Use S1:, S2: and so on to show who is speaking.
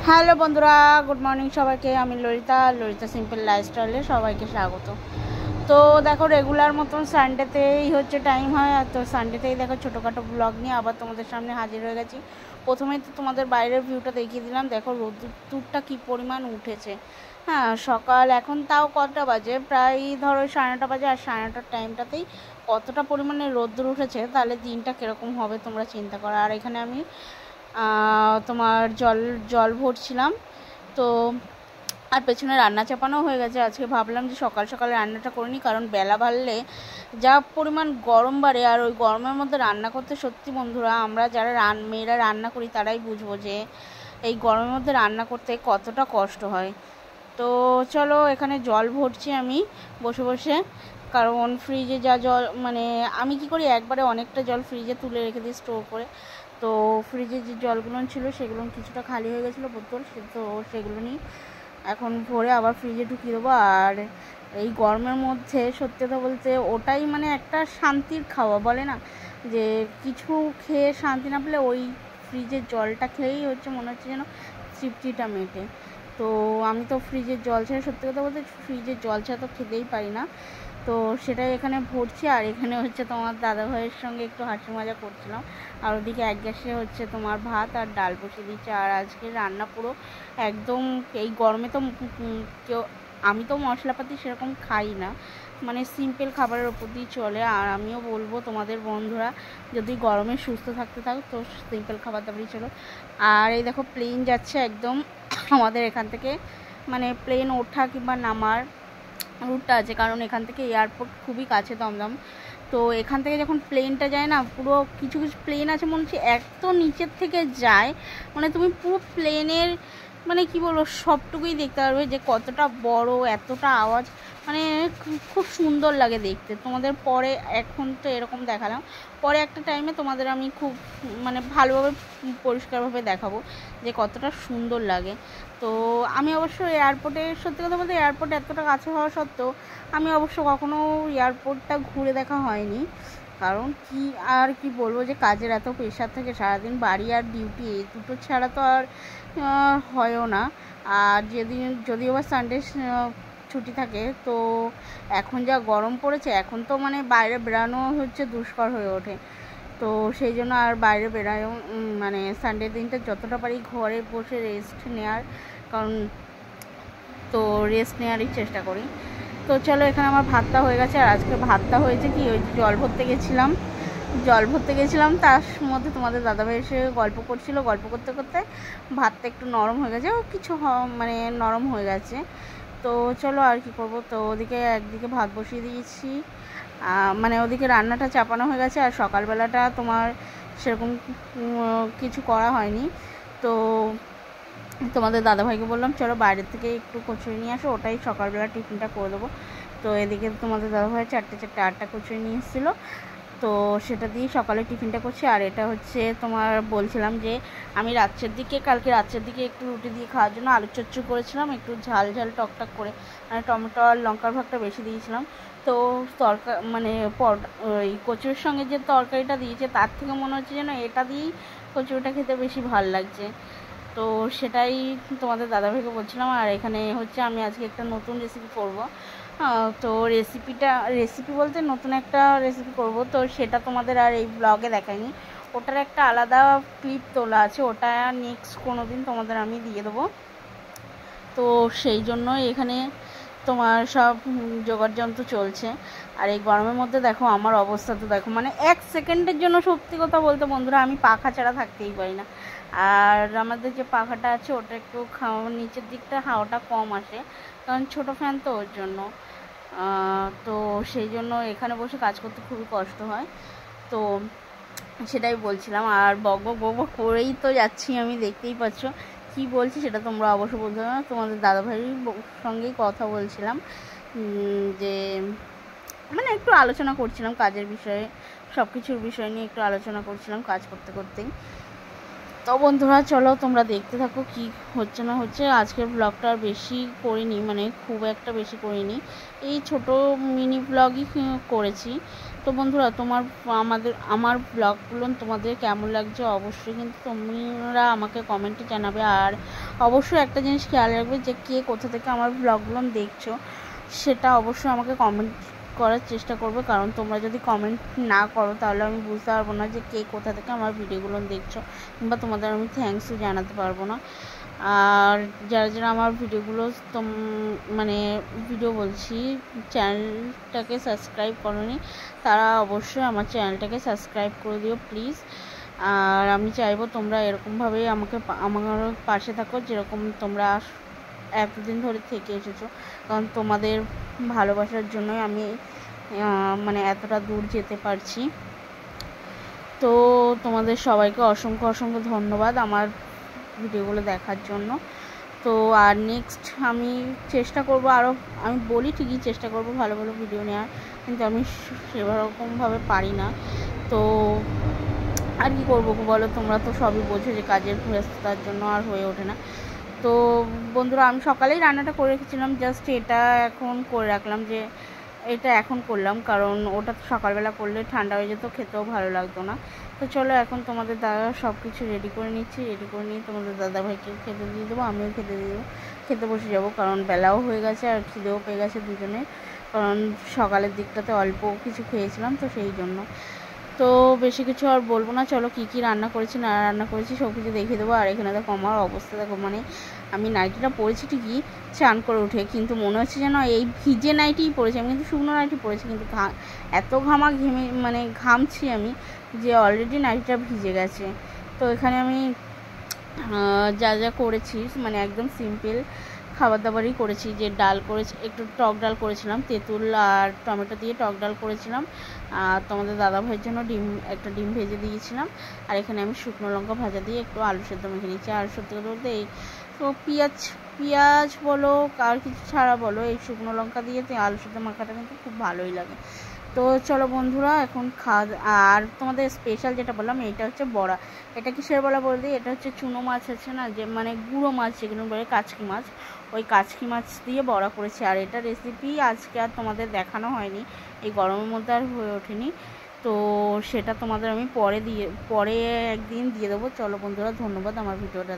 S1: Hello বন্ধুরা, good morning সবাইকে। আমি ললিতা সিম্পল লাইফস্টাইলে সবাইকে স্বাগত। তো দেখো, রেগুলার মতন সানডেতেই হচ্ছে টাইম হয়, আর তো সানডেতেই দেখো ছোটোখাটো ব্লগ নিয়ে আবার তোমাদের সামনে হাজির হয়ে গেছি। প্রথমেই তো তোমাদের বাইরের ভিউটা দেখিয়ে দিলাম। দেখো রোদ্দুরটা কী পরিমাণ উঠেছে। হ্যাঁ, সকাল এখন তাও কটা বাজে, প্রায় ধরো 9:30 বাজে, আর 9:30 টাইমটাতেই কতটা পরিমাণে রোদ্দুর উঠেছে, তাহলে দিনটা কীরকম হবে তোমরা চিন্তা করো। আর এখানে আমি তোমার জল ভরছিলাম। তো আর পেছনে রান্না চাপানো হয়ে গেছে। আজকে ভাবলাম যে সকাল সকালে রান্নাটা করে নিই, কারণ বেলা বাড়লে যা পরিমাণ গরম বাড়ে, আর ওই গরমের মধ্যে রান্না করতে সত্যি বন্ধুরা, আমরা যারা মেয়েরা রান্না করি তারাই বুঝবো যে এই গরমের মধ্যে রান্না করতে কতটা কষ্ট হয়। তো চলো, এখানে জল ভরছি আমি বসে বসে, কারণ ফ্রিজে যা জল, মানে আমি কি করি, একবারে অনেকটা জল ফ্রিজে তুলে রেখে দিই স্টোর করে। তো ফ্রিজে যে জলগুলো ছিল সেগুলো কিছুটা খালি হয়ে গেছিলো বোতল, তো সেগুলো নিয়ে এখন ভরে আবার ফ্রিজে ঢুকিয়ে দেবো। আর এই গরমের মধ্যে সত্যি কথা বলতে ওটাই মানে একটা শান্তির খাওয়া, বলে না যে কিছু খেয়ে শান্তি না পেলে ওই ফ্রিজের জলটা খেয়েই হচ্ছে মনে হচ্ছে যেন তৃপ্তিটা মেটে। তো আমি তো ফ্রিজের জল ছাড়া, সত্যি কথা বলতে ফ্রিজের জল ছাড়া তো খেতেই পারি না। তো সেটাই এখানে ভরছি। আর এখানে হচ্ছে তোমার দাদা ভাইয়ের সঙ্গে একটু হাসি মজা করছিলাম। আর ওদিকে এক গ্যাসে হচ্ছে তোমার ভাত আর ডাল বসিয়ে দিচ্ছে। আর আজকে রান্না পুরো একদম, এই গরমে তো কেউ, আমি তো মশলাপাতি সেরকম খাই না, মানে সিম্পল খাবারের ওপর দিয়ে চলে। আর আমিও বলবো তোমাদের বন্ধুরা, যদি গরমে সুস্থ থাকতে থাকো তো সিম্পল খাবার দাবারই চলো। আর এই দেখো প্লেন যাচ্ছে একদম আমাদের এখান থেকে, মানে প্লেন ওঠা কিংবা নামার রুটটা আছে, কারণ এখান থেকে এয়ারপোর্ট খুবই কাছে দমদম। তো এখান থেকে যখন প্লেনটা যায় না, পুরো কিছু কিছু প্লেন আছে মনে হচ্ছে এত নিচের থেকে যায়, মানে তুমি পুরো প্লেনের মানে কি বলবো সবটুকুই দেখতে পারবে যে কতটা বড়, এতটা আওয়াজ, মানে খুব সুন্দর লাগে দেখতে। তোমাদের পরে, এখন তো এরকম দেখালাম, পরে একটা টাইমে তোমাদের আমি খুব মানে ভালোভাবে পরিষ্কারভাবে দেখাবো যে কতটা সুন্দর লাগে। তো আমি অবশ্য এয়ারপোর্টে, সত্যি কথা বলতে এয়ারপোর্ট এতটা কাছে হওয়া সত্ত্বেও আমি অবশ্য কখনও এয়ারপোর্টটা ঘুরে দেখা হয়নি, কারণ কি বলবো যে কাজের এত প্রেশার থাকে সারাদিন, বাড়ি আর ডিউটি এই দুটো ছাড়া তো আর হয়ও না। আর যদিও বা সানডে ছুটি থাকে, তো এখন যা গরম পড়েছে, এখন তো মানে বাইরে বেরানো হচ্ছে দুষ্কর হয়ে ওঠে। তো সেই জন্য আর বাইরে বেরায়ও, মানে সানডে দিনটা যতটা পারি ঘরে বসে রেস্ট নেওয়ার, কারণ তো রেস্ট নেওয়ারই চেষ্টা করি। তো চলো, এখানে আমার ভাতটা হয়ে গেছে। আর আজকে ভাতটা হয়েছে কি, ওই জল ভরতে গেছিলাম, তার মধ্যে তোমাদের দাদাভাই এসে গল্প করছিল, গল্প করতে করতে ভাতটা একটু নরম হয়ে গেছে, মানে নরম হয়ে গেছে। তো চলো আর কি করব, তো ওদিকে একদিকে ভাত বসিয়ে দিয়েছি, মানে ওদিকে রান্নাটা চাপানো হয়ে গেছে। আর সকালবেলাটা তোমার সেরকম কিছু করা হয়নি। তো তোমাদের দাদাভাইকে বললাম চলো বাইরের থেকে একটু কচুরি নিয়ে আসো, ওটাই সকালবেলা টিফিনটা করে দেবো। তো এদিকে তোমাদের দাদাভাই 4টে 8টা নিয়ে এসেছিলো, তো সেটা দিয়ে সকালে টিফিনটা করছি। আর এটা হচ্ছে তোমার বলছিলাম যে আমি কালকে রাত্রের দিকে একটু রুটি দিয়ে খাওয়ার জন্য আলু চচ্চড়ি করেছিলাম, একটু ঝাল টকটাক করে, মানে টমেটো আর লঙ্কার ভাগটা বেশি দিয়েছিলাম। তো মানে ওই কচুরির সঙ্গে যে তরকারিটা দিয়েছে তার থেকে মনে হচ্ছে যেন এটা দিয়েই কচুরিটা খেতে বেশি ভালো লাগছে। তো সেটাই তোমাদের দাদাভাইকে বলছিলাম। আর এখানে হচ্ছে আমি আজকে একটা নতুন রেসিপি করব। তো রেসিপি বলতে নতুন একটা রেসিপি করব, তো সেটা তোমাদের আর এই ব্লগে দেখাইনি, ওটার একটা আলাদা ক্লিপ তোলা আছে, ওটা নেক্সট কোনো দিন তোমাদের আমি দিয়ে দেবো। তো সেই জন্য এখানে তোমার সব জোগাড় যন্ত্র চলছে। আর এই গরমের মধ্যে দেখো আমার অবস্থা তো দেখো, মানে 1 সেকেন্ডের জন্য সত্যি কথা বলতে বন্ধুরা আমি পাখা ছাড়া থাকতেই পারি না। আর আমাদের যে পাখাটা আছে ওটা একটু নিচের দিকটা হাওয়াটা কম আসে, কারণ ছোটো ফ্যান তো, ওর জন্য। তো সেই জন্য এখানে বসে কাজ করতে খুবই কষ্ট হয়। তো সেটাই বলছিলাম। আর বক করেই তো যাচ্ছি আমি, দেখতেই পাচ্ছ কি বলছি সেটা তোমরা অবশ্য বলতে পারো না। তোমাদের দাদাভাইয়ের সঙ্গেই কথা বলছিলাম, যে মানে একটু আলোচনা করছিলাম কাজের বিষয়ে, সব কিছুর বিষয় নিয়ে একটু আলোচনা করছিলাম কাজ করতে করতেই। তো বন্ধুরা চলো তোমরা দেখতে থাকো কি হচ্ছে না হচ্ছে। আজকের ব্লগটা আর বেশি করিনি, মানে খুব একটা বেশি করিনি, এই ছোট মিনি ব্লগই করেছি। তো বন্ধুরা আমার ব্লগগুলো তোমাদের কেমন লাগছে অবশ্যই কিন্তু তোমরা আমাকে কমেন্টে জানাবে। আর অবশ্যই একটা জিনিস খেয়াল রাখবে যে কে কোথা থেকে আমার ব্লগগুলো দেখছো, সেটা অবশ্যই আমাকে কমেন্ট করার চেষ্টা করবে, কারণ তোমরা যদি কমেন্ট না করো তাহলে আমি বুঝতে পারবো না যে কে কোথা থেকে আমার ভিডিওগুলো দেখছো, কিংবা তোমাদের আমি থ্যাঙ্কসও জানাতে পারবো না। আর যারা যারা আমার ভিডিওগুলো মানে ভিডিও বলছি চ্যানেলটাকে সাবস্ক্রাইব করোনি, তারা অবশ্যই আমার চ্যানেলটাকে সাবস্ক্রাইব করে দিও প্লিজ। আর আমি চাইবো তোমরা এরকমভাবেই আমার পাশে থাকো, যেরকম তোমরা এতদিন ধরে থেকে এসেছো, কারণ তোমাদের ভালোবাসার জন্যই আমি মানে এতটা দূর যেতে পারছি। তো তোমাদের সবাইকে অসংখ্য অসংখ্য ধন্যবাদ আমার ভিডিওগুলো দেখার জন্য। তো আর নেক্সট আমি চেষ্টা করব, আরও আমি বলি ঠিকই চেষ্টা করব ভালো ভালো ভিডিও নেওয়ার, কিন্তু আমি সেরকমভাবে পারি না। তো আর কি করবো বলো, তোমরা তো সবই বোঝো যে কাজের ব্যস্ততার জন্য আর হয়ে ওঠে না। তো বন্ধুরা, আমি সকালেই রান্নাটা করে রেখেছিলাম, জাস্ট এটা এখন করে রাখলাম, যে এটা এখন করলাম, কারণ ওটা সকালবেলা করলে ঠান্ডা হয়ে যেত, খেতেও ভালো লাগতো না। তো চলো এখন তোমাদের দাদা সব কিছু রেডি করে নিচ্ছি, রেডি করে নিয়ে তোমাদের দাদাভাইকেও খেতে দিয়ে দেবো, আমিও খেতে দিয়ে দেবো, খেতে বসে যাবো, কারণ বেলাও হয়ে গেছে আর খিদেও পেয়ে গেছে দুজনে, কারণ সকালের দিকটাতে অল্প কিছু খেয়েছিলাম, তো সেই জন্য। তো বেশি কিছু আর বলবো না, চলো কী কী রান্না করেছি না রান্না করেছি সব কিছু দেখিয়ে দেবো। আর এখানে দেখো আমার অবস্থা দেখো, মানে আমি নাইটিটা পরেছি ঠিকই চান করে উঠে, কিন্তু মনে হচ্ছে যেন এই ভিজে নাইটিই পরেছি আমি, কিন্তু শুকনো নাইটি পরেছি, কিন্তু এত মানে ঘামছি আমি যে অলরেডি নাইটিটা ভিজে গেছে। তো এখানে আমি যা যা করেছি মানে একদম সিম্পল খাবার দাবারই করেছি, যে ডাল করেছি, একটু টক ডাল করেছিলাম, তেঁতুল আর টমেটো দিয়ে টক ডাল করেছিলাম, আর তোমাদের দাদাভাইয়ের জন্য একটা ডিম ভেজে দিয়েছিলাম, আর এখানে আমি শুকনো লঙ্কা ভাজা দিয়ে একটু আলু সেদ্ধ মেখে নিচ্ছি। আর সত্যি কথা বলতে এই তো পেঁয়াজ বলো আর কিছু ছাড়া বলো, এই শুকনো লঙ্কা দিয়ে আলু সেদ্ধ মাখাটা কিন্তু খুব ভালোই লাগে। তো চলো বন্ধুরা এখন আর তোমাদের স্পেশাল যেটা বললাম এইটা হচ্ছে বড়া। এটা কিসের বড়া বলতে, এটা হচ্ছে চুনো মাছ আছে না, যে মানে গুঁড়ো মাছ যেগুলো বলে কাচকি মাছ, ওই কাচকি মাছ দিয়ে বড়া করেছি। আর এটা রেসিপি আজকে আর তোমাদের দেখানো হয়নি, এই গরমের মধ্যে আর হয়ে ওঠেনি, তো সেটা তোমাদের আমি পরে একদিন দিয়ে দেবো। চলো বন্ধুরা, ধন্যবাদ আমার ভিডিওটা